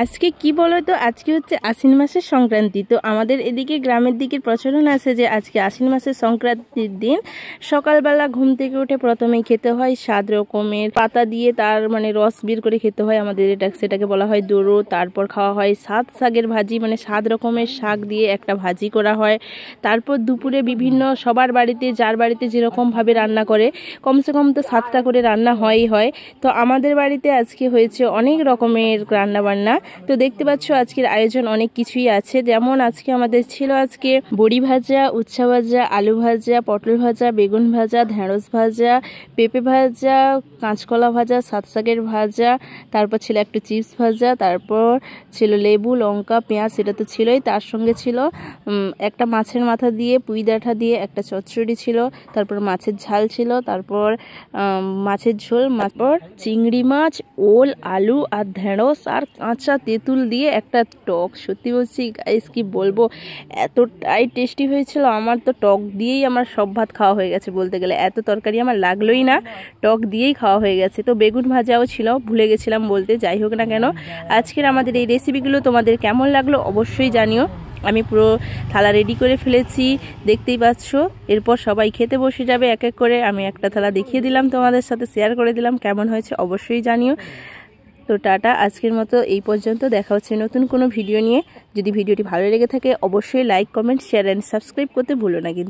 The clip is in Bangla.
আজকে কি বলো তো, আজকে হচ্ছে আশ্বিন মাসের সংক্রান্তি। তো আমাদের এদিকে গ্রামের দিকে প্রচলন আছে যে আজকে আশ্বিন মাসের সংক্রান্তির দিন সকালবেলা ঘুম থেকে উঠে প্রথমেই খেতে হয় 7 রকমের পাতা দিয়ে তার মানে রস বের করে খেতে হয়। আমাদের সেটাকে বলা হয় দোরো। তারপর খাওয়া হয় 7 শাকের ভাজি, মানে 7 রকমের শাক দিয়ে একটা ভাজি করা হয়। তারপর দুপুরে বিভিন্ন সবার বাড়িতে, যার বাড়িতে যেরকমভাবে রান্না করে, কমসে কম তো 7টা করে রান্না হয়। তো আমাদের বাড়িতে আজকে হয়েছে অনেক রকমের রান্না বান্না। তো দেখতে পাচ্ছ আজকের আয়োজন অনেক কিছুই আছে। যেমন আজকে আমাদের ছিল আজকে বড়ি ভাজা, উচ্ছা ভাজা, আলু ভাজা, পটল ভাজা, বেগুন ভাজা, ঢেঁড়স ভাজা, পেঁপে ভাজা, কাঁচকলা ভাজা, 7 শাকের ভাজা, তারপর ছিল একটু চিপস ভাজা, তারপর ছিল লেবু, লঙ্কা, পেঁয়াজ, সেটা তো ছিলই। তার সঙ্গে ছিল একটা মাছের মাথা দিয়ে পুঁই ডাঁটা দিয়ে একটা চচ্চড়ি ছিল, তারপর মাছের ঝাল ছিল, তারপর মাছের ঝোল, তারপর চিংড়ি মাছ, ওল, আলু আর ঢেঁড়স আর কাঁচা তেঁতুল দিয়ে একটা টক। সত্যি বলছি গাইস, কি বলবো, এতটাই টেস্টি হয়েছিল। আমার তো টক দিয়েই আমার সব ভাত খাওয়া হয়ে গেছে বলতে গেলে। এত তরকারি আমার লাগলোই না, টক দিয়েই খাওয়া হয়ে গেছে। তো বেগুন ভাজাও ছিল, ভুলে গেছিলাম বলতে। যাই হোক না কেন, আজকের আমাদের এই রেসিপিগুলো তোমাদের কেমন লাগলো অবশ্যই জানিও। আমি পুরো থালা রেডি করে ফেলেছি, দেখতেই পাচ্ছ। এরপর সবাই খেতে বসে যাবে এক এক করে। আমি একটা থালা দেখিয়ে দিলাম, তোমাদের সাথে শেয়ার করে দিলাম। কেমন হয়েছে অবশ্যই জানিও। তো টাটা, আজকের মতো এই পর্যন্ত। দেখা হচ্ছে নতুন কোনো ভিডিও নিয়ে। যদি ভিডিওটি ভালো লেগে থাকে অবশ্যই like, comment, share and subscribe করতে ভুলো না কিন্তু।